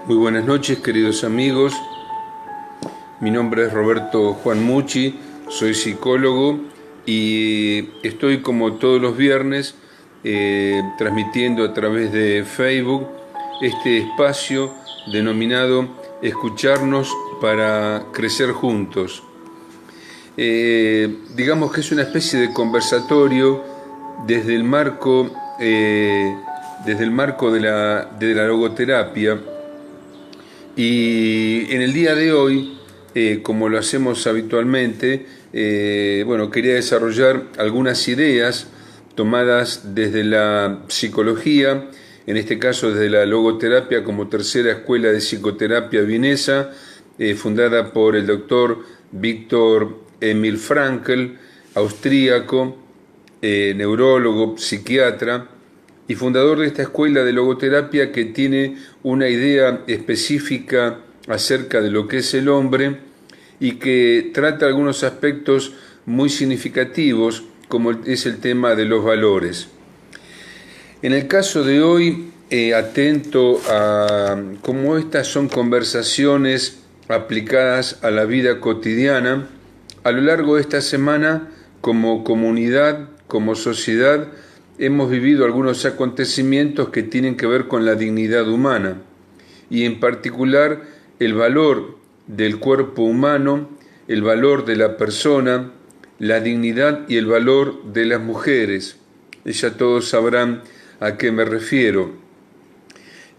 Muy buenas noches, queridos amigos. Mi nombre es Roberto Juan Mucci, soy psicólogo y estoy como todos los viernes transmitiendo a través de Facebook este espacio denominado Escucharnos para crecer juntos. Digamos que es una especie de conversatorio desde el marco de la logoterapia. Y en el día de hoy, como lo hacemos habitualmente, quería desarrollar algunas ideas tomadas desde la psicología, en este caso desde la logoterapia como tercera escuela de psicoterapia vienesa, fundada por el doctor Viktor Emil Frankl, austríaco, neurólogo, psiquiatra, y fundador de esta escuela de logoterapia que tiene una idea específica acerca de lo que es el hombre y que trata algunos aspectos muy significativos, como es el tema de los valores. En el caso de hoy, atento a cómo estas son conversaciones aplicadas a la vida cotidiana, a lo largo de esta semana, como comunidad, como sociedad, hemos vivido algunos acontecimientos que tienen que ver con la dignidad humana y en particular el valor del cuerpo humano, el valor de la persona, la dignidad y el valor de las mujeres. Ya todos sabrán a qué me refiero.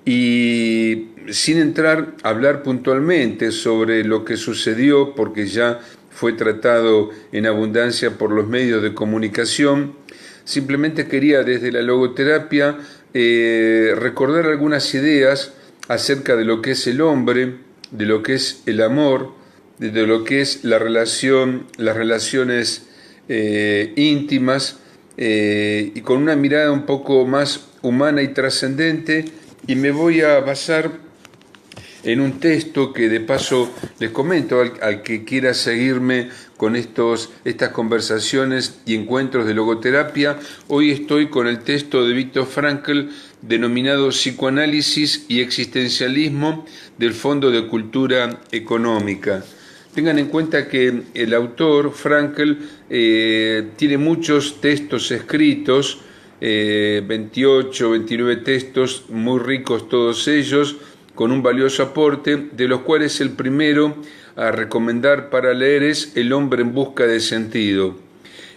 Y sin entrar a hablar puntualmente sobre lo que sucedió, porque ya fue tratado en abundancia por los medios de comunicación, simplemente quería desde la logoterapia recordar algunas ideas acerca de lo que es el hombre, de lo que es el amor, de lo que es la relación, las relaciones íntimas y con una mirada un poco más humana y trascendente, y me voy a basar en un texto que de paso les comento al que quiera seguirme con estas conversaciones y encuentros de logoterapia. Hoy estoy con el texto de Viktor Frankl denominado Psicoanálisis y Existencialismo del Fondo de Cultura Económica. Tengan en cuenta que el autor, Frankl, tiene muchos textos escritos, 28, 29 textos, muy ricos todos ellos, con un valioso aporte, de los cuales el primero a recomendar para leer es El hombre en busca de sentido.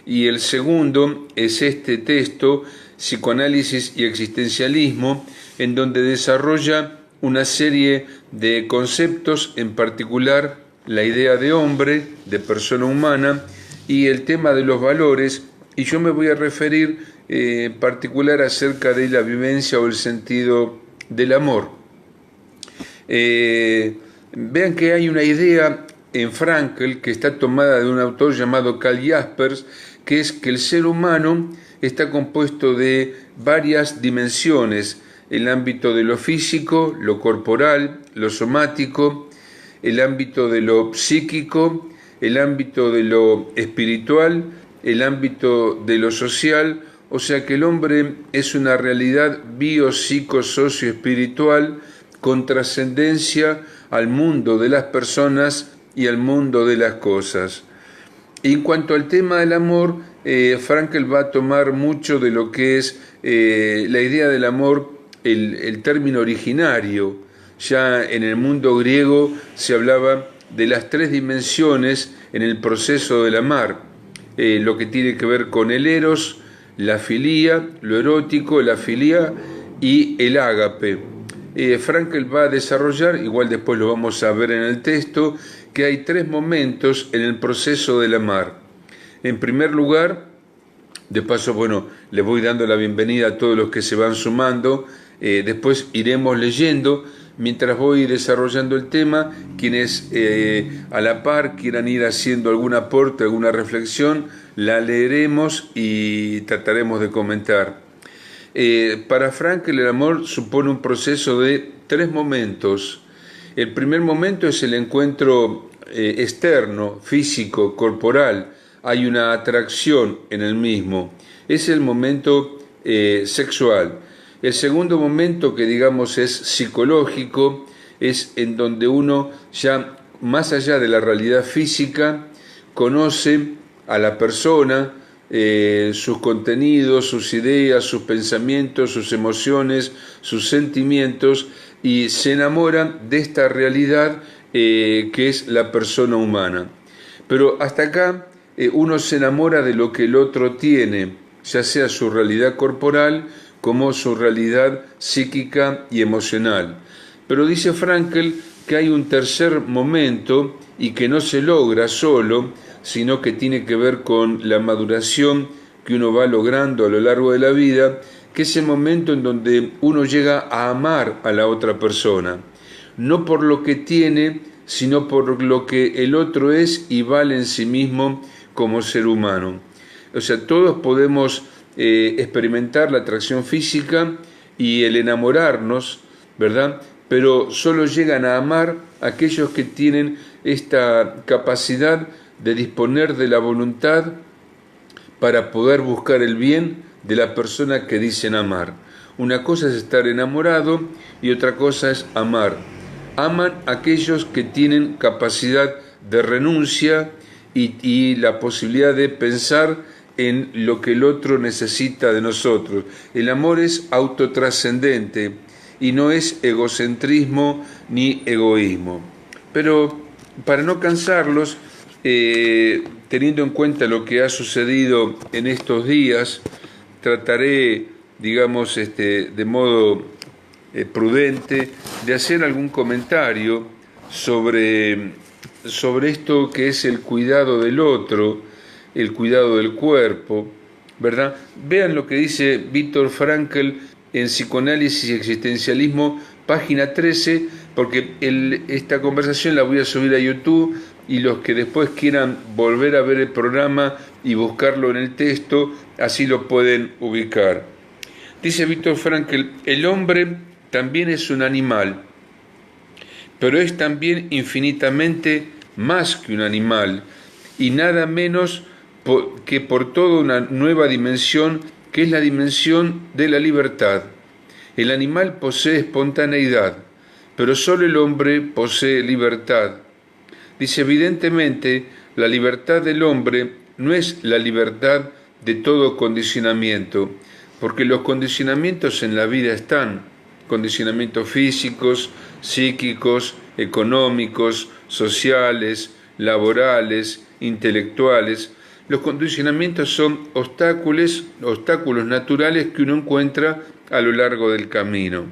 Y el segundo es este texto, Psicoanálisis y Existencialismo, en donde desarrolla una serie de conceptos, en particular la idea de hombre, de persona humana, y el tema de los valores, y yo me voy a referir en particular acerca de la vivencia o el sentido del amor. Vean que hay una idea en Frankl que está tomada de un autor llamado Karl Jaspers, que es que el ser humano está compuesto de varias dimensiones: el ámbito de lo físico, lo corporal, lo somático, el ámbito de lo psíquico, el ámbito de lo espiritual, el ámbito de lo social. O sea que el hombre es una realidad bio-psico-socio-espiritual con trascendencia al mundo de las personas y al mundo de las cosas. Y en cuanto al tema del amor, Frankl va a tomar mucho de lo que es la idea del amor, el término originario. Ya en el mundo griego se hablaba de las tres dimensiones en el proceso del amar, lo que tiene que ver con el eros, la filía, lo erótico, la filía y el ágape. Frankl va a desarrollar, igual después lo vamos a ver en el texto, que hay tres momentos en el proceso del amar. En primer lugar, de paso, les voy dando la bienvenida a todos los que se van sumando, después iremos leyendo, mientras voy desarrollando el tema, quienes a la par quieran ir haciendo algún aporte, alguna reflexión, la leeremos y trataremos de comentar. Para Frankl el amor supone un proceso de tres momentos. El primer momento es el encuentro externo, físico, corporal. Hay una atracción en el mismo. Es el momento sexual. El segundo momento, que digamos es psicológico, es en donde uno ya, más allá de la realidad física, conoce a la persona, sus contenidos, sus ideas, sus pensamientos, sus emociones, sus sentimientos, y se enamora de esta realidad que es la persona humana. Pero hasta acá uno se enamora de lo que el otro tiene, ya sea su realidad corporal como su realidad psíquica y emocional. Pero dice Frankl que hay un tercer momento y que no se logra solo, sino que tiene que ver con la maduración que uno va logrando a lo largo de la vida, que es el momento en donde uno llega a amar a la otra persona, no por lo que tiene, sino por lo que el otro es y vale en sí mismo como ser humano. O sea, todos podemos experimentar la atracción física y el enamorarnos, ¿verdad? Pero solo llegan a amar aquellos que tienen esta capacidad de disponer de la voluntad para poder buscar el bien de la persona que dicen amar. Una cosa es estar enamorado y otra cosa es amar. Aman aquellos que tienen capacidad de renuncia y la posibilidad de pensar en lo que el otro necesita de nosotros. El amor es autotrascendente y no es egocentrismo ni egoísmo. Pero para no cansarlos, teniendo en cuenta lo que ha sucedido en estos días, trataré, digamos, de modo prudente, de hacer algún comentario sobre esto que es el cuidado del otro, el cuidado del cuerpo, ¿verdad? Vean lo que dice Viktor Frankl en Psicoanálisis y Existencialismo, página 13, porque esta conversación la voy a subir a YouTube, y los que después quieran volver a ver el programa y buscarlo en el texto, así lo pueden ubicar. Dice Viktor Frankl, el hombre también es un animal, pero es también infinitamente más que un animal, y nada menos que por toda una nueva dimensión, que es la dimensión de la libertad. El animal posee espontaneidad, pero solo el hombre posee libertad. Dice, evidentemente, la libertad del hombre no es la libertad de todo condicionamiento, porque los condicionamientos en la vida están, condicionamientos físicos, psíquicos, económicos, sociales, laborales, intelectuales. Los condicionamientos son obstáculos naturales que uno encuentra a lo largo del camino,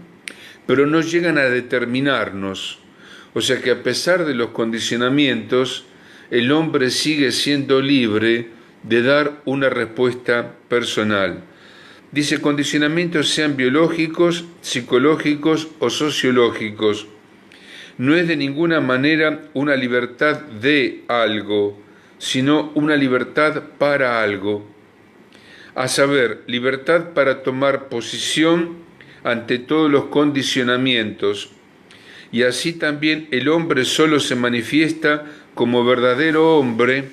pero no llegan a determinarnos. O sea que a pesar de los condicionamientos, el hombre sigue siendo libre de dar una respuesta personal. Dice, condicionamientos sean biológicos, psicológicos o sociológicos. No es de ninguna manera una libertad de algo, sino una libertad para algo. A saber, libertad para tomar posición ante todos los condicionamientos. Y así también el hombre solo se manifiesta como verdadero hombre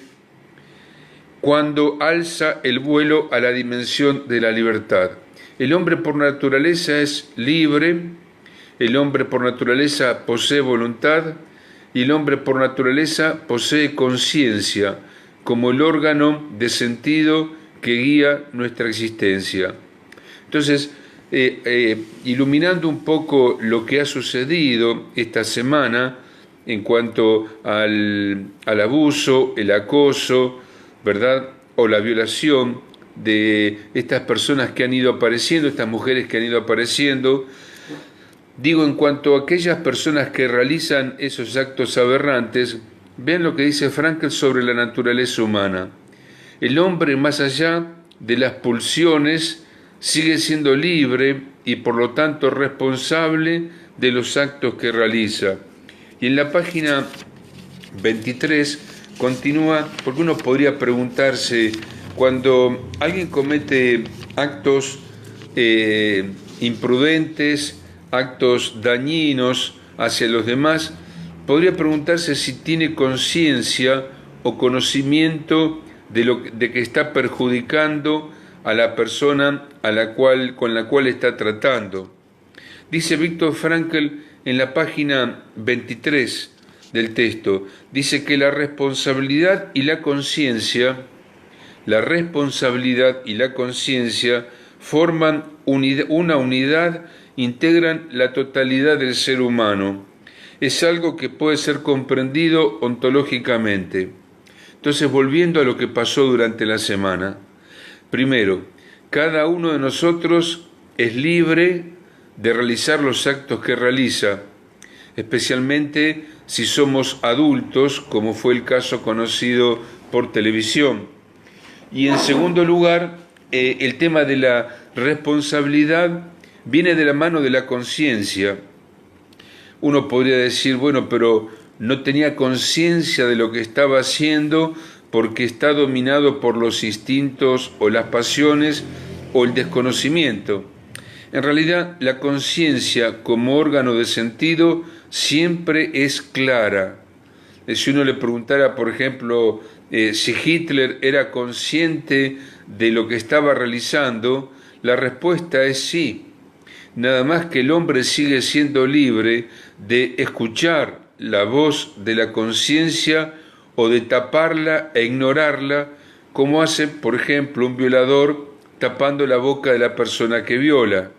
cuando alza el vuelo a la dimensión de la libertad. El hombre por naturaleza es libre, el hombre por naturaleza posee voluntad y el hombre por naturaleza posee conciencia como el órgano de sentido que guía nuestra existencia. Entonces, iluminando un poco lo que ha sucedido esta semana en cuanto al abuso, el acoso, ¿verdad? O la violación de estas personas que han ido apareciendo, estas mujeres que han ido apareciendo. Digo, en cuanto a aquellas personas que realizan esos actos aberrantes, vean lo que dice Frankl sobre la naturaleza humana. El hombre, más allá de las pulsiones, sigue siendo libre y por lo tanto responsable de los actos que realiza. Y en la página 23 continúa, porque uno podría preguntarse, cuando alguien comete actos imprudentes, actos dañinos hacia los demás, podría preguntarse si tiene conciencia o conocimiento de que está perjudicando a la persona con la cual está tratando. Dice Viktor Frankl en la página 23 del texto, dice que la responsabilidad y la conciencia forman una unidad, integran la totalidad del ser humano. Es algo que puede ser comprendido ontológicamente. Entonces, volviendo a lo que pasó durante la semana, primero, cada uno de nosotros es libre de realizar los actos que realiza, especialmente si somos adultos, como fue el caso conocido por televisión. Y en segundo lugar, el tema de la responsabilidad viene de la mano de la conciencia. Uno podría decir, bueno, pero no tenía conciencia de lo que estaba haciendo porque está dominado por los instintos o las pasiones o el desconocimiento. En realidad, la conciencia como órgano de sentido siempre es clara. Si uno le preguntara, por ejemplo, si Hitler era consciente de lo que estaba realizando, la respuesta es sí. Nada más que el hombre sigue siendo libre de escuchar la voz de la conciencia o de taparla e ignorarla, como hace, por ejemplo, un violador tapando la boca de la persona que viola.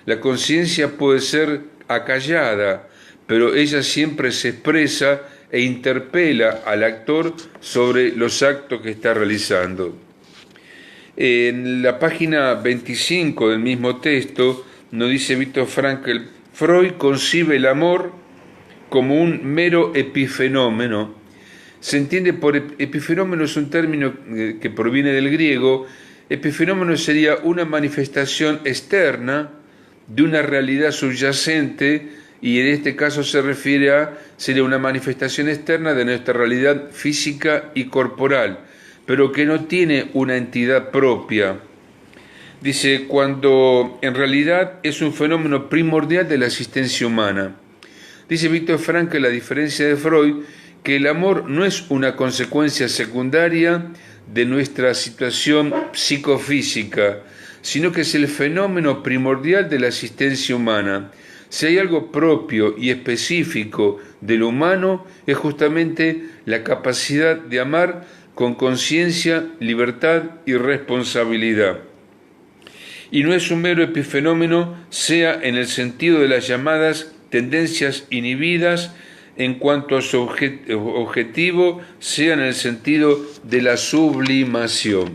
La conciencia puede ser acallada, pero ella siempre se expresa e interpela al actor sobre los actos que está realizando. En la página 25 del mismo texto nos dice Viktor Frankl, Freud concibe el amor como un mero epifenómeno. Se entiende por epifenómeno, es un término que proviene del griego. Epifenómeno sería una manifestación externa de una realidad subyacente, y en este caso sería una manifestación externa de nuestra realidad física y corporal, pero que no tiene una entidad propia. Dice, cuando en realidad es un fenómeno primordial de la existencia humana. Dice Viktor Frankl, a diferencia de Freud, que el amor no es una consecuencia secundaria de nuestra situación psicofísica, sino que es el fenómeno primordial de la existencia humana. Si hay algo propio y específico de lo humano, es justamente la capacidad de amar con conciencia, libertad y responsabilidad. Y no es un mero epifenómeno, sea en el sentido de las llamadas tendencias inhibidas en cuanto a su objetivo, sea en el sentido de la sublimación.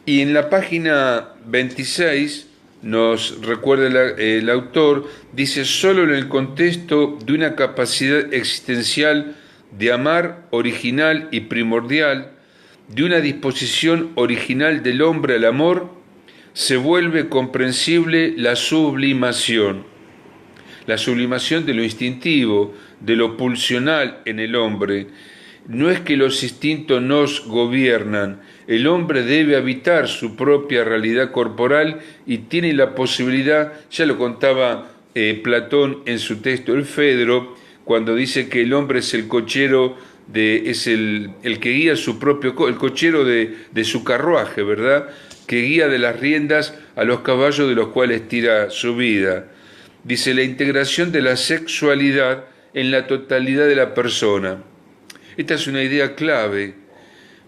Y en la página 26 nos recuerda el autor, dice, solo en el contexto de una capacidad existencial de amar original y primordial, de una disposición original del hombre al amor, se vuelve comprensible la sublimación de lo instintivo, de lo pulsional en el hombre. No es que los instintos nos gobiernan, el hombre debe habitar su propia realidad corporal y tiene la posibilidad, ya lo contaba Platón en su texto El Fedro, cuando dice que el hombre es el cochero, es el que guía su propio, el cochero de su carruaje, ¿verdad? Que guía de las riendas a los caballos de los cuales tira su vida. Dice, la integración de la sexualidad en la totalidad de la persona. Esta es una idea clave.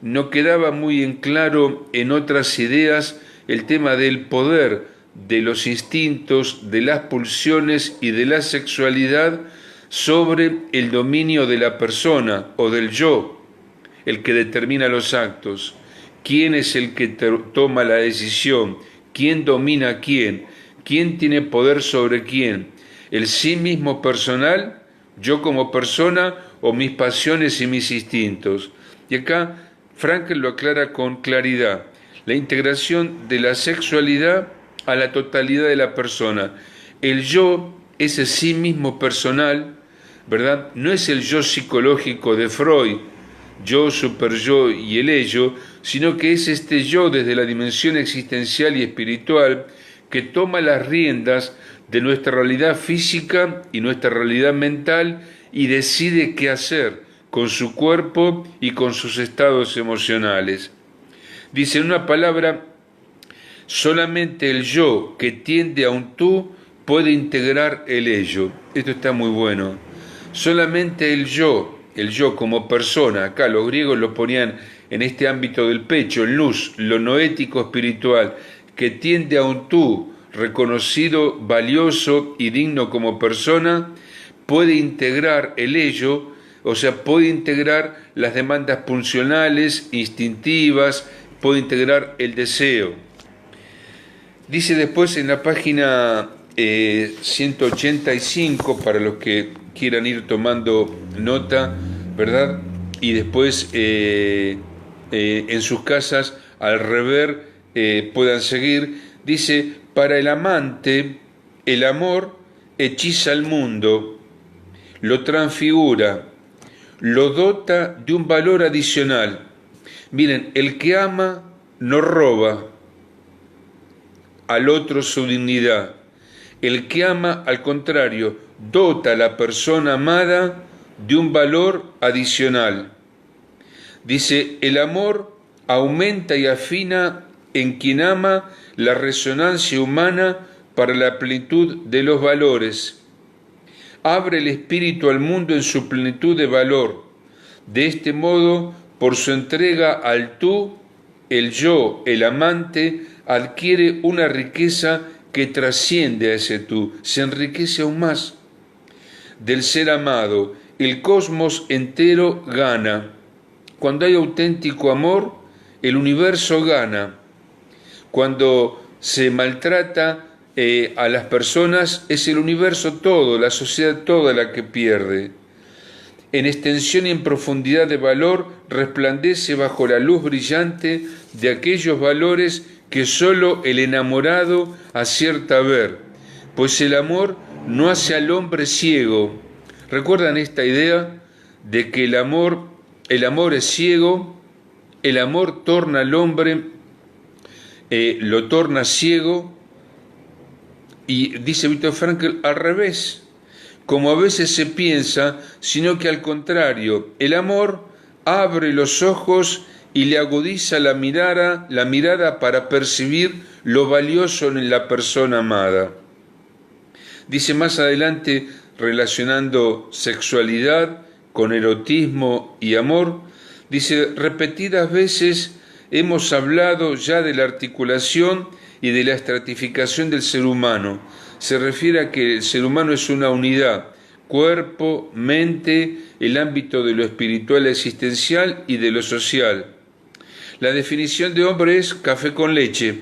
No quedaba muy en claro en otras ideas el tema del poder, de los instintos, de las pulsiones y de la sexualidad sobre el dominio de la persona o del yo, el que determina los actos. ¿Quién es el que toma la decisión? ¿Quién domina a quién? ¿Quién tiene poder sobre quién? ¿El sí mismo personal, yo como persona, o mis pasiones y mis instintos? Y acá Frankl lo aclara con claridad. La integración de la sexualidad a la totalidad de la persona. El yo, ese sí mismo personal, ¿verdad? No es el yo psicológico de Freud, yo, superyo y el ello, sino que es este yo desde la dimensión existencial y espiritual que toma las riendas de nuestra realidad física y nuestra realidad mental y decide qué hacer con su cuerpo y con sus estados emocionales. Dice en una palabra, solamente el yo que tiende a un tú puede integrar el ello. Esto está muy bueno. Solamente el yo como persona, acá los griegos lo ponían en este ámbito del pecho, el nous, lo noético espiritual, que tiende a un tú reconocido, valioso y digno como persona, puede integrar el ello, o sea, puede integrar las demandas pulsionales, instintivas, puede integrar el deseo. Dice después en la página 185, para los que quieran ir tomando nota, ¿verdad? Y después en sus casas, al rever, puedan seguir. Dice, para el amante, el amor hechiza al mundo, lo transfigura, lo dota de un valor adicional. Miren, el que ama no roba al otro su dignidad. El que ama, al contrario, dota a la persona amada de un valor adicional. Dice, el amor aumenta y afina en quien ama la resonancia humana para la plenitud de los valores. Abre el espíritu al mundo en su plenitud de valor. De este modo, por su entrega al tú, el yo, el amante, adquiere una riqueza que trasciende a ese tú, se enriquece aún más. Del ser amado, el cosmos entero gana. Cuando hay auténtico amor, el universo gana. Cuando se maltrata a las personas, es el universo todo, la sociedad toda la que pierde. En extensión y en profundidad de valor, resplandece bajo la luz brillante de aquellos valores que sólo el enamorado acierta a ver, pues el amor no hace al hombre ciego. ¿Recuerdan esta idea de que el amor es ciego? El amor torna al hombre, lo torna ciego, y dice Viktor Frankl al revés, como a veces se piensa, sino que al contrario, el amor abre los ojos y le agudiza la mirada para percibir lo valioso en la persona amada. Dice más adelante, relacionando sexualidad con erotismo y amor, dice, repetidas veces hemos hablado ya de la articulación y de la estratificación del ser humano. Se refiere a que el ser humano es una unidad, cuerpo, mente, el ámbito de lo espiritual existencial y de lo social. La definición de hombre es café con leche.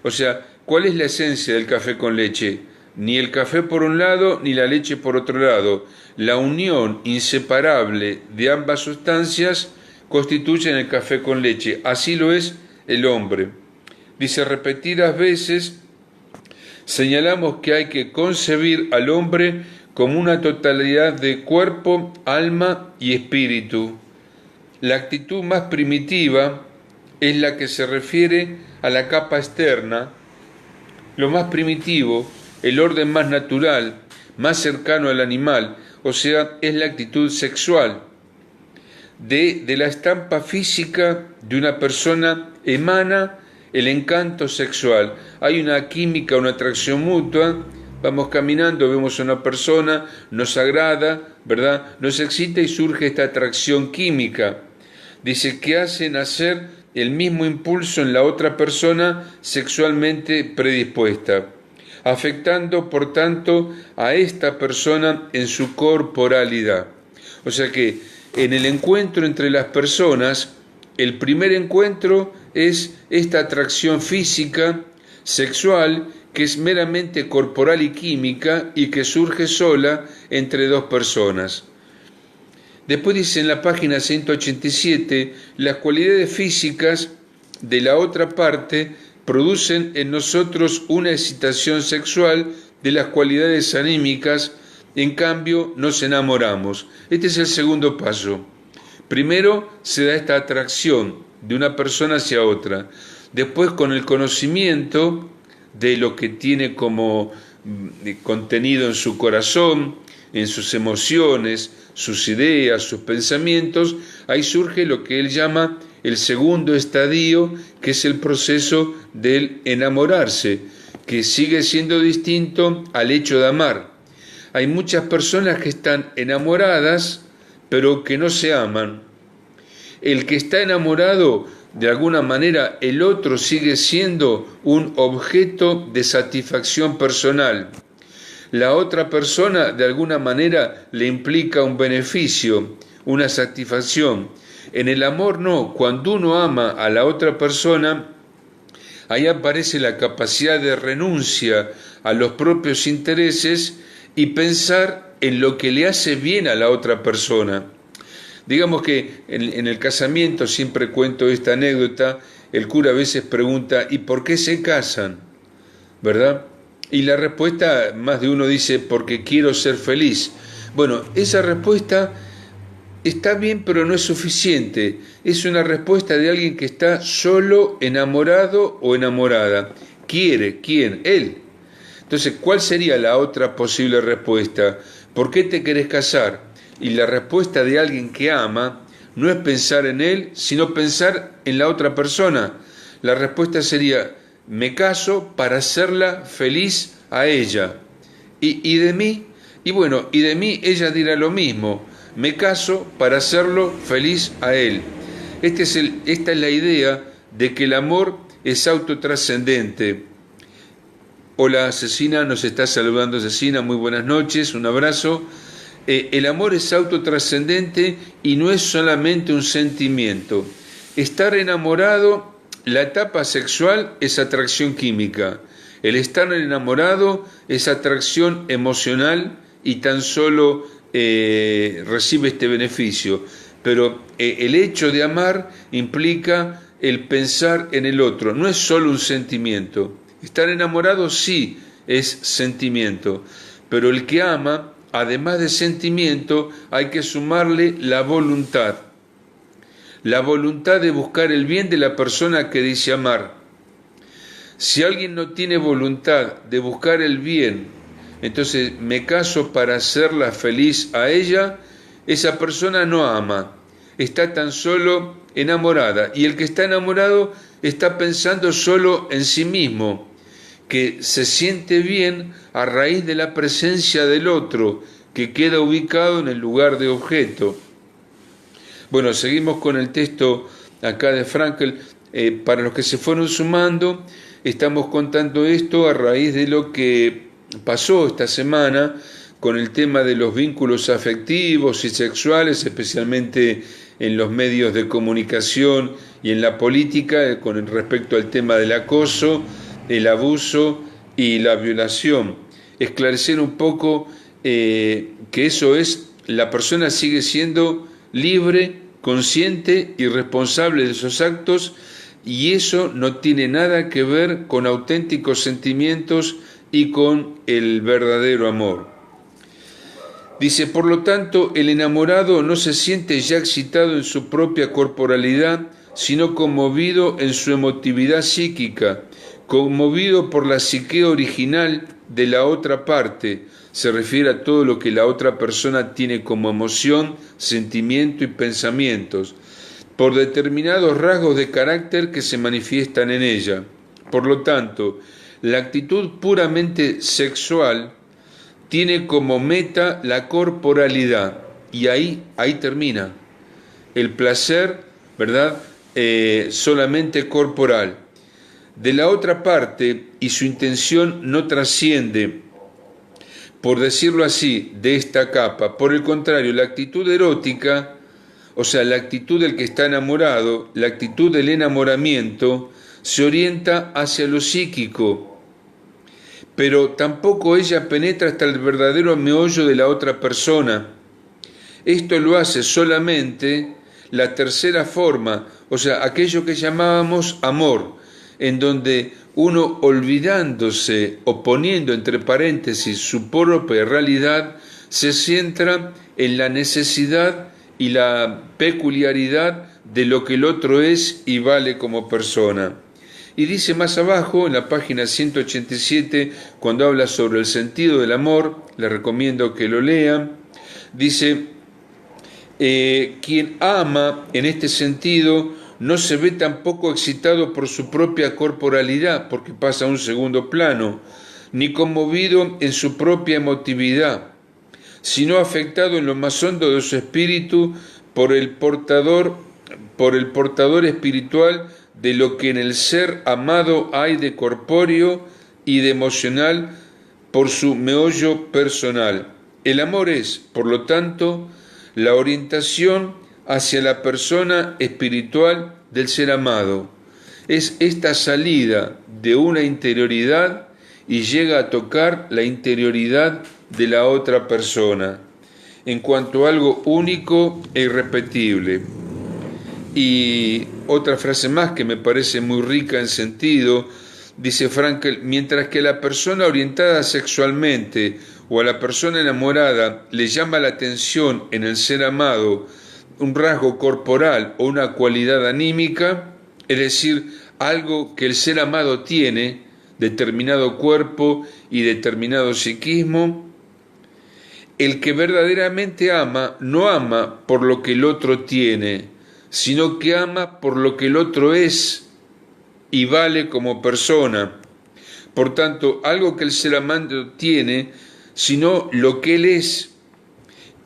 O sea, ¿cuál es la esencia del café con leche? Ni el café por un lado, ni la leche por otro lado. La unión inseparable de ambas sustancias constituyen el café con leche. Así lo es el hombre. Dice, repetidas veces señalamos que hay que concebir al hombre como una totalidad de cuerpo, alma y espíritu. La actitud más primitiva es la que se refiere a la capa externa, lo más primitivo, el orden más natural, más cercano al animal, o sea, es la actitud sexual. De la estampa física de una persona emana el encanto sexual. Hay una química, una atracción mutua. Vamos caminando, vemos a una persona, nos agrada, ¿verdad? Nos excita y surge esta atracción química. Dice que hace nacer el mismo impulso en la otra persona sexualmente predispuesta, afectando, por tanto, a esta persona en su corporalidad. O sea que en el encuentro entre las personas, el primer encuentro es esta atracción física, sexual, que es meramente corporal y química y que surge sola entre dos personas. Después dice en la página 187, las cualidades físicas de la otra parte producen en nosotros una excitación sexual de las cualidades anímicas, en cambio nos enamoramos. Este es el segundo paso. Primero se da esta atracción de una persona hacia otra. Después, con el conocimiento de lo que tiene como contenido en su corazón, en sus emociones, sus ideas, sus pensamientos, ahí surge lo que él llama el segundo estadio, que es el proceso del enamorarse, que sigue siendo distinto al hecho de amar. Hay muchas personas que están enamoradas, pero que no se aman. El que está enamorado, de alguna manera, el otro sigue siendo un objeto de satisfacción personal. La otra persona, de alguna manera, le implica un beneficio, una satisfacción. En el amor no, cuando uno ama a la otra persona, ahí aparece la capacidad de renuncia a los propios intereses y pensar en lo que le hace bien a la otra persona. Digamos que en el casamiento, siempre cuento esta anécdota, el cura a veces pregunta, ¿y por qué se casan? ¿Verdad? Y la respuesta, más de uno dice, porque quiero ser feliz. Bueno, esa respuesta está bien, pero no es suficiente. Es una respuesta de alguien que está solo, enamorado o enamorada. ¿Quiere? ¿Quién? Él. Entonces, ¿cuál sería la otra posible respuesta? ¿Por qué te querés casar? Y la respuesta de alguien que ama no es pensar en él, sino pensar en la otra persona. La respuesta sería, me caso para hacerla feliz a ella. ¿Y de mí? Y bueno, y de mí ella dirá lo mismo. Me caso para hacerlo feliz a él. Esta es la idea de que el amor es autotrascendente. Hola, Cecina, nos está saludando Cecina, muy buenas noches, un abrazo. El amor es autotrascendente y no es solamente un sentimiento. Estar enamorado, la etapa sexual es atracción química. El estar enamorado es atracción emocional y tan solo recibe este beneficio. Pero el hecho de amar implica el pensar en el otro, no es solo un sentimiento. Estar enamorado sí es sentimiento, pero el que ama, además de sentimiento, hay que sumarle la voluntad de buscar el bien de la persona que dice amar. Si alguien no tiene voluntad de buscar el bien, entonces me caso para hacerla feliz a ella, esa persona no ama, está tan solo enamorada, y el que está enamorado está pensando solo en sí mismo, que se siente bien a raíz de la presencia del otro, que queda ubicado en el lugar de objeto. Bueno, seguimos con el texto acá de Frankl. Para los que se fueron sumando, estamos contando esto a raíz de lo que pasó esta semana con el tema de los vínculos afectivos y sexuales, especialmente en los medios de comunicación y en la política, con respecto al tema del acoso, el abuso y la violación. Esclarecer un poco que eso es, la persona sigue siendo libre, consciente y responsable de esos actos, y eso no tiene nada que ver con auténticos sentimientos y con el verdadero amor. Dice, por lo tanto, el enamorado no se siente ya excitado en su propia corporalidad, sino conmovido en su emotividad psíquica, conmovido por la psique original de la otra parte. Se refiere a todo lo que la otra persona tiene como emoción, sentimiento y pensamientos, por determinados rasgos de carácter que se manifiestan en ella. Por lo tanto, la actitud puramente sexual tiene como meta la corporalidad, y ahí termina. El placer, ¿verdad? Solamente corporal. De la otra parte, y su intención no trasciende, por decirlo así, de esta capa. Por el contrario, la actitud erótica, o sea, la actitud del que está enamorado, la actitud del enamoramiento, se orienta hacia lo psíquico, pero tampoco ella penetra hasta el verdadero meollo de la otra persona. Esto lo hace solamente la tercera forma, o sea, aquello que llamábamos amor, en donde uno, olvidándose o poniendo entre paréntesis su propia realidad, se centra en la necesidad y la peculiaridad de lo que el otro es y vale como persona. Y dice más abajo, en la página 187, cuando habla sobre el sentido del amor, les recomiendo que lo lean, dice, quien ama en este sentido no se ve tampoco excitado por su propia corporalidad, porque pasa a un segundo plano, ni conmovido en su propia emotividad, sino afectado en lo más hondo de su espíritu por el portador espiritual de lo que en el ser amado hay de corpóreo y de emocional por su meollo personal. El amor es, por lo tanto, la orientación hacia la persona espiritual del ser amado. Es esta salida de una interioridad y llega a tocar la interioridad de la otra persona, en cuanto a algo único e irrepetible. Y otra frase más que me parece muy rica en sentido, dice Frankl: mientras que a la persona orientada sexualmente o a la persona enamorada le llama la atención en el ser amado un rasgo corporal o una cualidad anímica, es decir, algo que el ser amado tiene, determinado cuerpo y determinado psiquismo, el que verdaderamente ama no ama por lo que el otro tiene, sino que ama por lo que el otro es y vale como persona. Por tanto, algo que el ser amado tiene, sino lo que él es.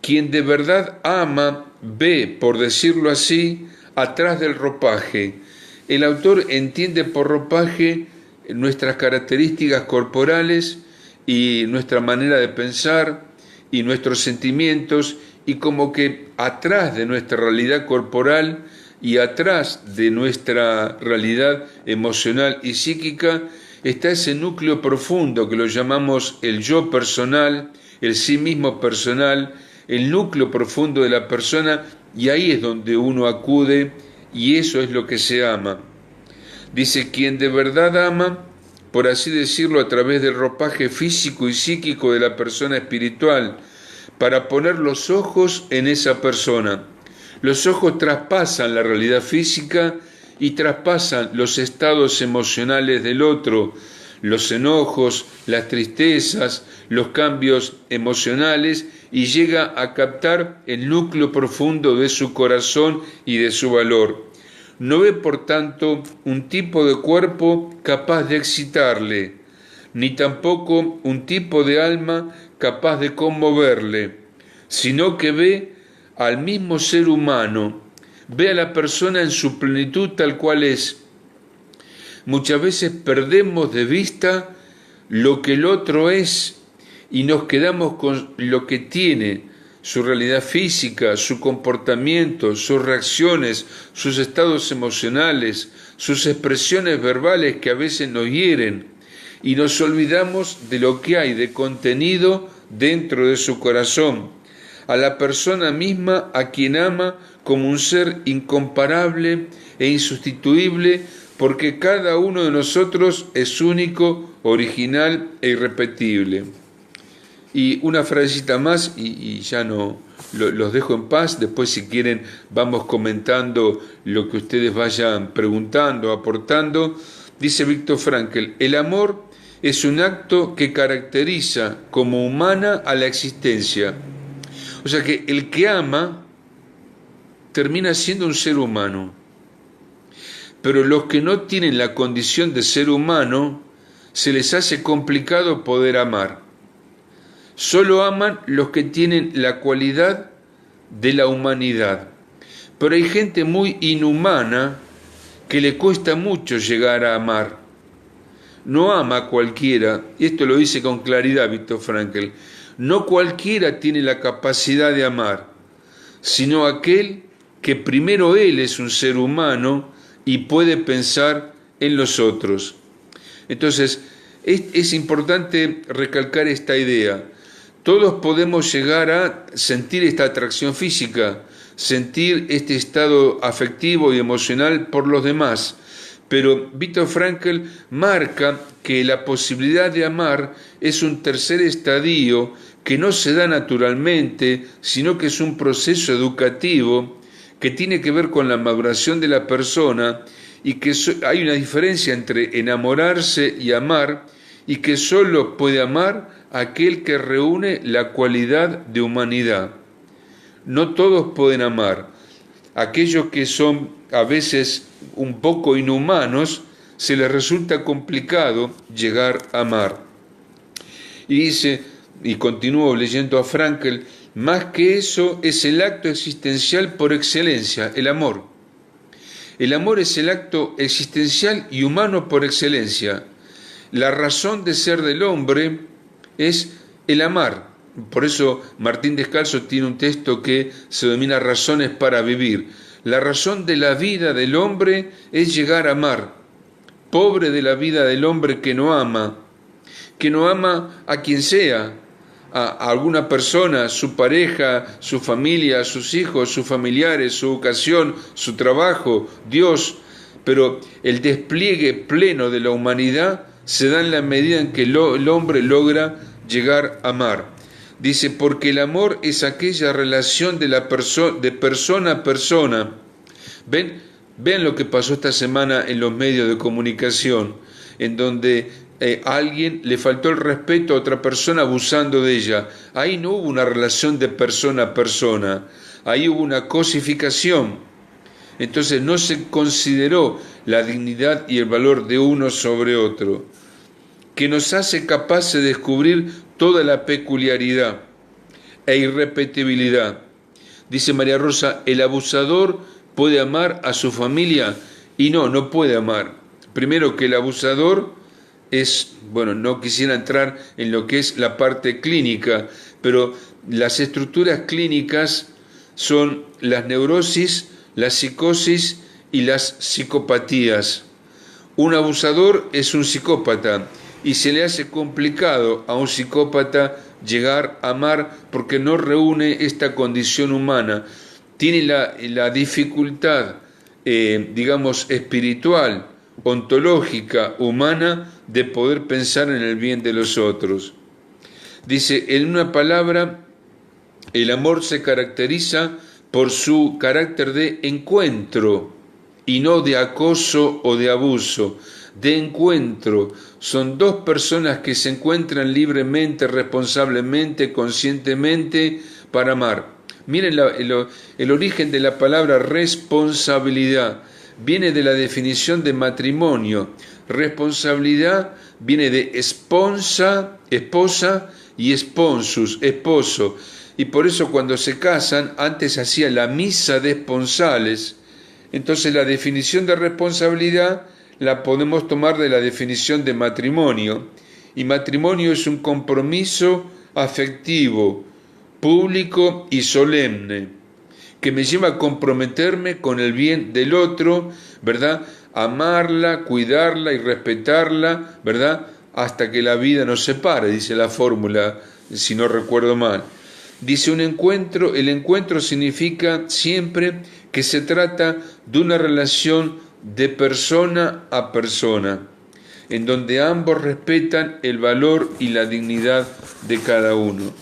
Quien de verdad ama ve, por decirlo así, atrás del ropaje. El autor entiende por ropaje nuestras características corporales y nuestra manera de pensar y nuestros sentimientos, y como que atrás de nuestra realidad corporal y atrás de nuestra realidad emocional y psíquica está ese núcleo profundo que lo llamamos el yo personal, el sí mismo personal, el núcleo profundo de la persona, y ahí es donde uno acude, y eso es lo que se ama. Dice: quien de verdad ama, por así decirlo, a través del ropaje físico y psíquico de la persona espiritual, para poner los ojos en esa persona. Los ojos traspasan la realidad física y traspasan los estados emocionales del otro, los enojos, las tristezas, los cambios emocionales, y llega a captar el núcleo profundo de su corazón y de su valor. No ve, por tanto, un tipo de cuerpo capaz de excitarle, ni tampoco un tipo de alma capaz de conmoverle, sino que ve al mismo ser humano, ve a la persona en su plenitud tal cual es. Muchas veces perdemos de vista lo que el otro es y nos quedamos con lo que tiene, su realidad física, su comportamiento, sus reacciones, sus estados emocionales, sus expresiones verbales que a veces nos hieren, y nos olvidamos de lo que hay de contenido dentro de su corazón, a la persona misma a quien ama como un ser incomparable e insustituible, porque cada uno de nosotros es único, original e irrepetible. Y una frasecita más y ya no los dejo en paz. Después, si quieren, vamos comentando lo que ustedes vayan preguntando, aportando. Dice Viktor Frankl: el amor es un acto que caracteriza como humana a la existencia. O sea que el que ama termina siendo un ser humano. Pero los que no tienen la condición de ser humano, se les hace complicado poder amar. Solo aman los que tienen la cualidad de la humanidad. Pero hay gente muy inhumana que le cuesta mucho llegar a amar. No ama a cualquiera, y esto lo dice con claridad Viktor Frankl. No cualquiera tiene la capacidad de amar, sino aquel que primero él es un ser humano y puede pensar en los otros. Entonces, es importante recalcar esta idea. Todos podemos llegar a sentir esta atracción física, sentir este estado afectivo y emocional por los demás, pero Viktor Frankl marca que la posibilidad de amar es un tercer estadio que no se da naturalmente, sino que es un proceso educativo que tiene que ver con la maduración de la persona, y que hay una diferencia entre enamorarse y amar, y que solo puede amar aquel que reúne la cualidad de humanidad. No todos pueden amar. aquellos que son a veces un poco inhumanos, se les resulta complicado llegar a amar. Y dice, y continúo leyendo a Frankl, más que eso es el acto existencial por excelencia, el amor. El amor es el acto existencial y humano por excelencia. La razón de ser del hombre es el amar. Por eso Martín Descalzo tiene un texto que se denomina Razones para vivir. La razón de la vida del hombre es llegar a amar. Pobre de la vida del hombre que no ama a quien sea, a alguna persona, su pareja, su familia, sus hijos, sus familiares, su vocación, su trabajo, Dios. Pero el despliegue pleno de la humanidad se da en la medida en que el hombre logra llegar a amar. Dice, porque el amor es aquella relación de persona a persona. Vean lo que pasó esta semana en los medios de comunicación, en donde a alguien le faltó el respeto a otra persona abusando de ella. Ahí no hubo una relación de persona a persona, ahí hubo una cosificación. Entonces no se consideró la dignidad y el valor de uno sobre otro, que nos hace capaces de descubrir toda la peculiaridad e irrepetibilidad. Dice María Rosa, el abusador puede amar a su familia y no puede amar. Primero que el abusador es, no quisiera entrar en lo que es la parte clínica, pero las estructuras clínicas son las neurosis, la psicosis y las psicopatías. Un abusador es un psicópata y se le hace complicado a un psicópata llegar a amar porque no reúne esta condición humana. Tiene la dificultad, espiritual, ontológica, humana, de poder pensar en el bien de los otros. Dice, en una palabra, el amor se caracteriza por su carácter de encuentro y no de acoso o de abuso. De encuentro, son dos personas que se encuentran libremente, responsablemente, conscientemente para amar. Miren el origen de la palabra responsabilidad. Viene de la definición de matrimonio. Responsabilidad viene de esposa y esponsus, esposo. Y por eso cuando se casan, antes se hacía la misa de esponsales. Entonces la definición de responsabilidad la podemos tomar de la definición de matrimonio. Y matrimonio es un compromiso afectivo, público y solemne, que me lleva a comprometerme con el bien del otro, ¿verdad? Amarla, cuidarla y respetarla, ¿verdad? Hasta que la vida nos separe, dice la fórmula, si no recuerdo mal. Dice el encuentro significa siempre que se trata de una relación de persona a persona, en donde ambos respetan el valor y la dignidad de cada uno.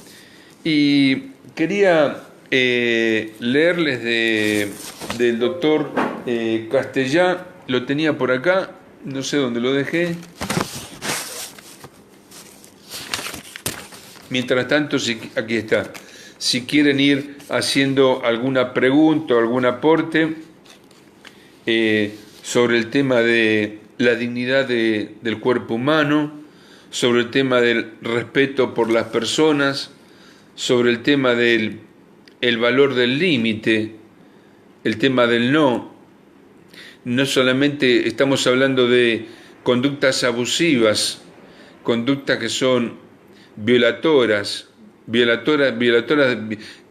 Y quería leerles del doctor Castellá, lo tenía por acá, no sé dónde lo dejé. Mientras tanto, aquí está. Si quieren ir haciendo alguna pregunta o algún aporte sobre el tema de la dignidad del cuerpo humano, sobre el tema del respeto por las personas, sobre el tema del valor del límite, el tema del no solamente estamos hablando de conductas abusivas, conductas que son violatoras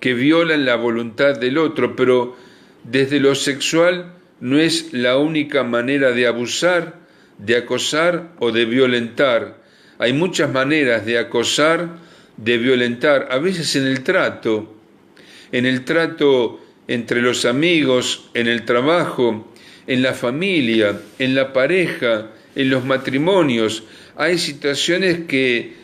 que violan la voluntad del otro, pero desde lo sexual no es la única manera de abusar, de acosar o de violentar. Hay muchas maneras de acosar, de violentar, a veces en el trato entre los amigos, en el trabajo, en la familia, en la pareja, en los matrimonios. Hay situaciones que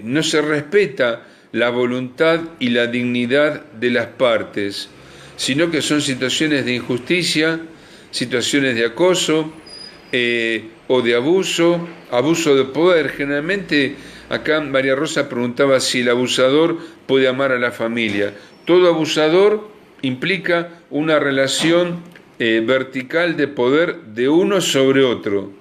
no se respeta la voluntad y la dignidad de las partes, sino que son situaciones de injusticia, situaciones de acoso o de abuso de poder. Generalmente, acá María Rosa preguntaba si el abusador puede amar a la familia. Todo abusador implica una relación vertical de poder de uno sobre otro.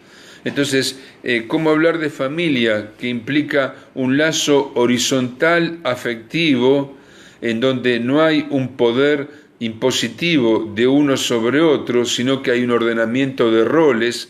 Entonces, ¿cómo hablar de familia que implica un lazo horizontal afectivo en donde no hay un poder impositivo de uno sobre otro, sino que hay un ordenamiento de roles,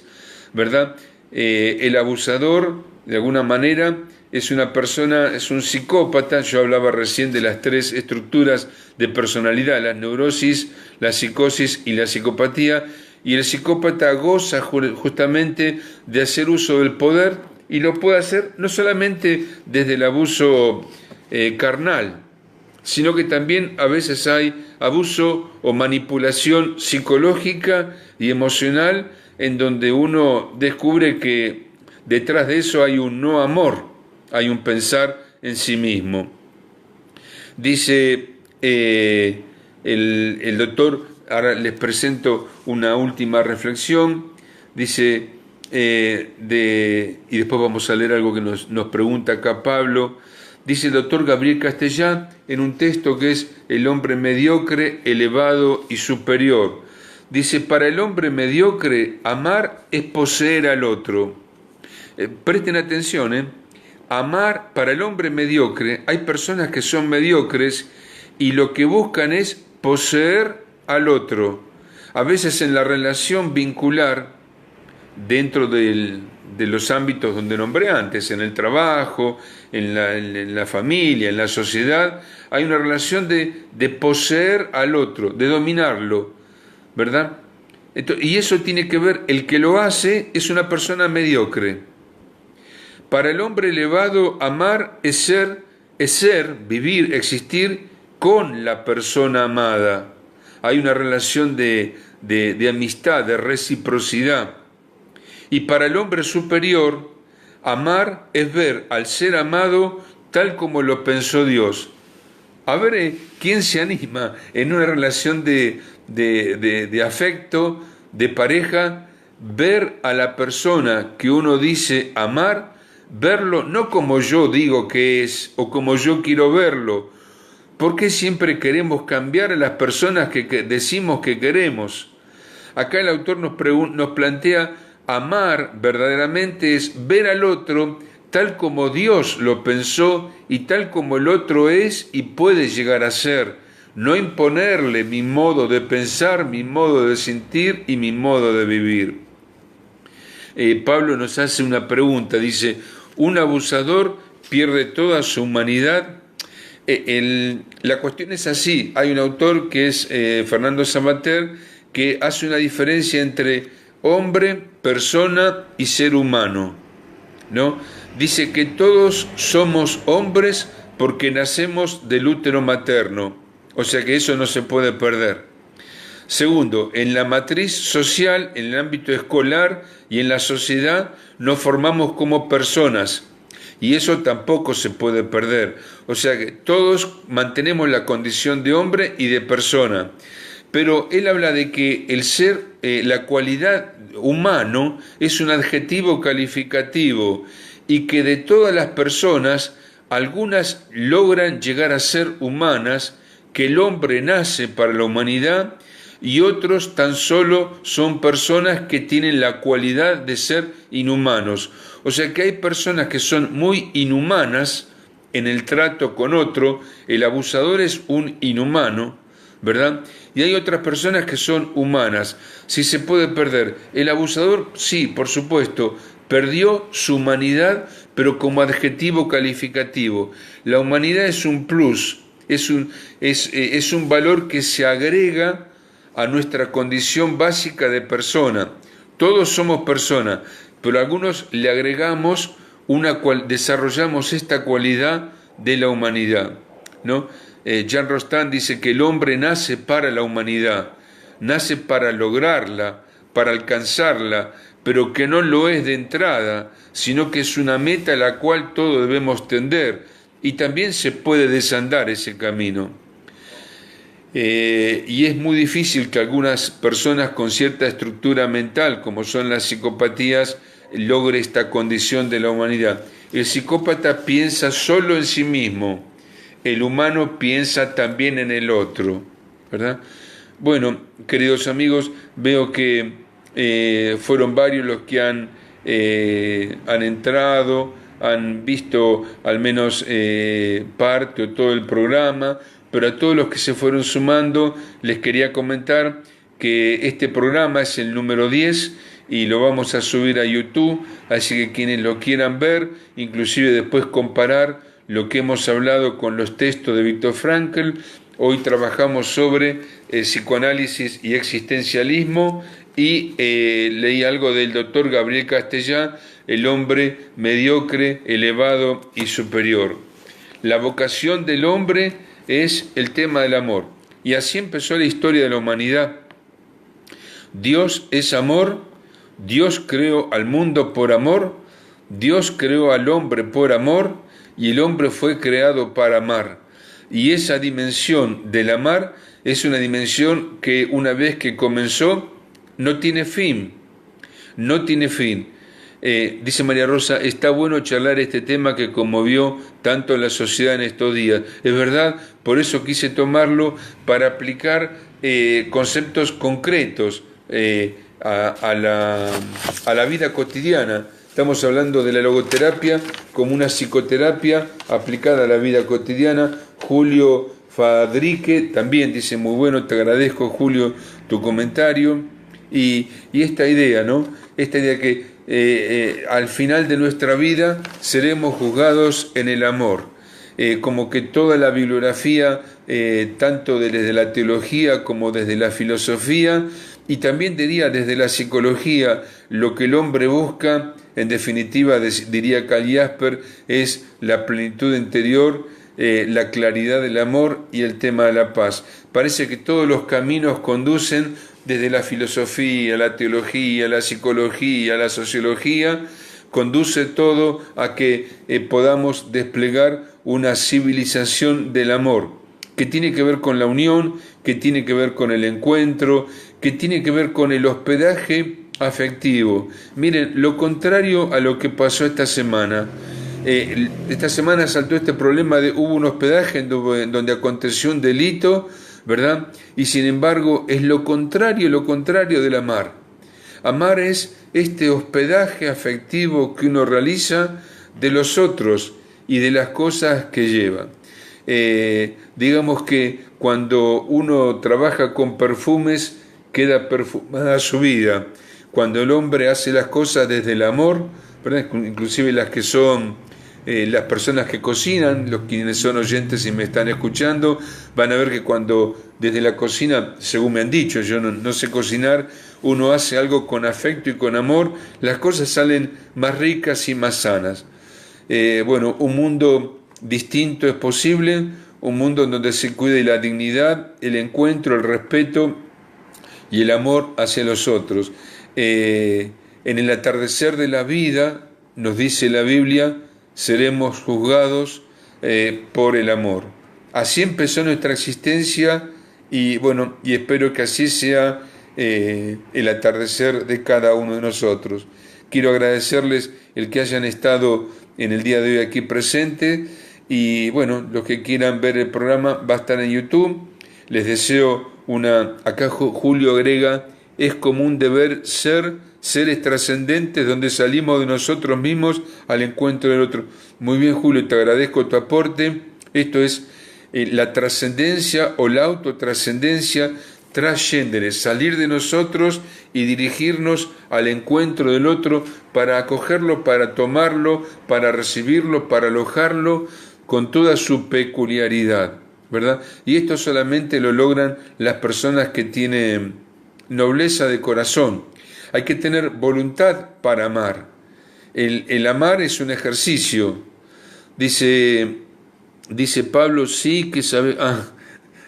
¿verdad? El abusador, de alguna manera, es una persona, es un psicópata. Yo hablaba recién de las 3 estructuras de personalidad: la neurosis, la psicosis y la psicopatía. Y el psicópata goza justamente de hacer uso del poder, y lo puede hacer no solamente desde el abuso carnal, sino que también a veces hay abuso o manipulación psicológica y emocional, en donde uno descubre que detrás de eso hay un no amor, hay un pensar en sí mismo. Dice el doctor, ahora les presento una última reflexión, dice, y después vamos a leer algo que nos pregunta acá Pablo. Dice el doctor Gabriel Castellán en un texto que es El hombre mediocre, elevado y superior. Dice, para el hombre mediocre, amar es poseer al otro. Presten atención, amar, para el hombre mediocre, hay personas que son mediocres y lo que buscan es poseer al otro. A veces en la relación vincular, dentro de los ámbitos donde nombré antes, en el trabajo, en la familia, en la sociedad, hay una relación de poseer al otro, de dominarlo, ¿verdad? Y eso tiene que ver, el que lo hace es una persona mediocre. Para el hombre elevado, amar es ser, vivir, existir con la persona amada. Hay una relación de amistad, de reciprocidad. Y para el hombre superior, amar es ver al ser amado tal como lo pensó Dios. A ver, ¿quién se anima en una relación de afecto, de pareja, ver a la persona que uno dice amar, verlo no como yo digo que es o como yo quiero verlo? ¿Por qué siempre queremos cambiar a las personas que decimos que queremos? Acá el autor nos plantea, amar verdaderamente es ver al otro tal como Dios lo pensó y tal como el otro es y puede llegar a ser, no imponerle mi modo de pensar, mi modo de sentir y mi modo de vivir. Pablo nos hace una pregunta, dice, ¿un abusador pierde toda su humanidad? La cuestión es así. Hay un autor que es Fernando Savater, que hace una diferencia entre hombre, persona y ser humano, ¿no? Dice que todos somos hombres porque nacemos del útero materno, o sea que eso no se puede perder. Segundo, en la matriz social, en el ámbito escolar y en la sociedad nos formamos como personas, y eso tampoco se puede perder. O sea que todos mantenemos la condición de hombre y de persona. Pero él habla de que el ser, la cualidad humano, es un adjetivo calificativo y que de todas las personas, algunas logran llegar a ser humanas, que el hombre nace para la humanidad y otros tan solo son personas que tienen la cualidad de ser inhumanos. O sea que hay personas que son muy inhumanas en el trato con otro, el abusador es un inhumano, ¿verdad? Y hay otras personas que son humanas. Si se puede perder, el abusador, sí, por supuesto, perdió su humanidad, pero como adjetivo calificativo. La humanidad es un plus, es un valor que se agrega a nuestra condición básica de persona. Todos somos personas, pero algunos le agregamos desarrollamos esta cualidad de la humanidad, ¿no? Jean Rostand dice que el hombre nace para la humanidad, nace para lograrla, para alcanzarla, pero que no lo es de entrada, sino que es una meta a la cual todos debemos tender, y también se puede desandar ese camino. Y es muy difícil que algunas personas con cierta estructura mental, como son las psicopatías, logre esta condición de la humanidad. El psicópata piensa solo en sí mismo, el humano piensa también en el otro, ¿verdad? Bueno, queridos amigos, veo que fueron varios los que han entrado, han visto al menos parte o todo el programa, pero a todos los que se fueron sumando les quería comentar que este programa es el número 10 y lo vamos a subir a YouTube, así que quienes lo quieran ver, inclusive después comparar lo que hemos hablado con los textos de Viktor Frankl. Hoy trabajamos sobre psicoanálisis y existencialismo y leí algo del doctor Gabriel Castellá, el hombre mediocre, elevado y superior. La vocación del hombre es el tema del amor. Y así empezó la historia de la humanidad. Dios es amor, Dios creó al mundo por amor, Dios creó al hombre por amor y el hombre fue creado para amar. Y esa dimensión del amar es una dimensión que una vez que comenzó no tiene fin, no tiene fin. Dice María Rosa, está bueno charlar este tema que conmovió tanto en la sociedad en estos días. Es verdad, por eso quise tomarlo para aplicar conceptos concretos a la vida cotidiana. Estamos hablando de la logoterapia como una psicoterapia aplicada a la vida cotidiana. Julio Fadrique también dice, muy bueno, te agradezco, Julio, tu comentario. Y esta idea, ¿no? Esta idea que al final de nuestra vida seremos juzgados en el amor. Como que toda la bibliografía, tanto desde la teología como desde la filosofía, y también diría desde la psicología, lo que el hombre busca, en definitiva, diría Karl Jasper, es la plenitud interior, la claridad del amor y el tema de la paz. Parece que todos los caminos conducen desde la filosofía, la teología, la psicología, la sociología, conduce todo a que podamos desplegar una civilización del amor, que tiene que ver con la unión, que tiene que ver con el encuentro, que tiene que ver con el hospedaje afectivo. Miren, lo contrario a lo que pasó esta semana. Esta semana saltó este problema de hubo un hospedaje en donde aconteció un delito, ¿verdad? Y sin embargo es lo contrario del amar. Amar es este hospedaje afectivo que uno realiza de los otros y de las cosas que lleva. Digamos que cuando uno trabaja con perfumes, queda perfumada su vida. Cuando el hombre hace las cosas desde el amor, ¿verdad? Inclusive las que son las personas que cocinan, los quienes son oyentes y me están escuchando, van a ver que cuando desde la cocina, según me han dicho, yo no sé cocinar, uno hace algo con afecto y con amor, las cosas salen más ricas y más sanas. Bueno, un mundo distinto es posible, un mundo en donde se cuide la dignidad, el encuentro, el respeto y el amor hacia los otros. En el atardecer de la vida, nos dice la Biblia, seremos juzgados por el amor. Así empezó nuestra existencia y bueno, y espero que así sea el atardecer de cada uno de nosotros. Quiero agradecerles el que hayan estado en el día de hoy aquí presente y bueno, los que quieran ver el programa va a estar en YouTube. Les deseo acá Julio agrega, es como un deber ser seres trascendentes donde salimos de nosotros mismos al encuentro del otro. Muy bien, Julio, te agradezco tu aporte. Esto es la trascendencia o la autotrascendencia trascendere, salir de nosotros y dirigirnos al encuentro del otro para acogerlo, para tomarlo, para recibirlo, para alojarlo con toda su peculiaridad, ¿verdad? Y esto solamente lo logran las personas que tienen nobleza de corazón. Hay que tener voluntad para amar. El amar es un ejercicio. Dice Pablo, sí que sabe...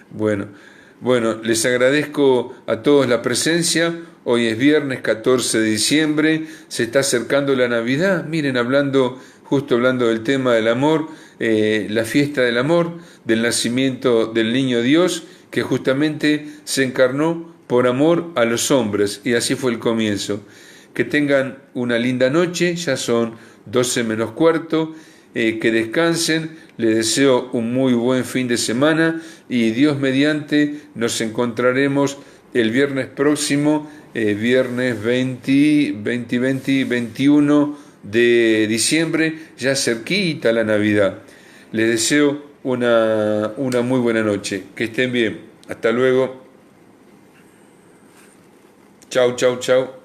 Bueno, les agradezco a todos la presencia. Hoy es viernes 14 de diciembre, se está acercando la Navidad. Miren, justo hablando del tema del amor, la fiesta del amor, del nacimiento del niño Dios, que justamente se encarnó por amor a los hombres, y así fue el comienzo. Que tengan una linda noche, ya son 12 menos cuarto, que descansen, les deseo un muy buen fin de semana y Dios mediante nos encontraremos el viernes próximo, viernes 21 de diciembre, ya cerquita la Navidad. Les deseo una muy buena noche. Que estén bien. Hasta luego. Chau, chau, chau.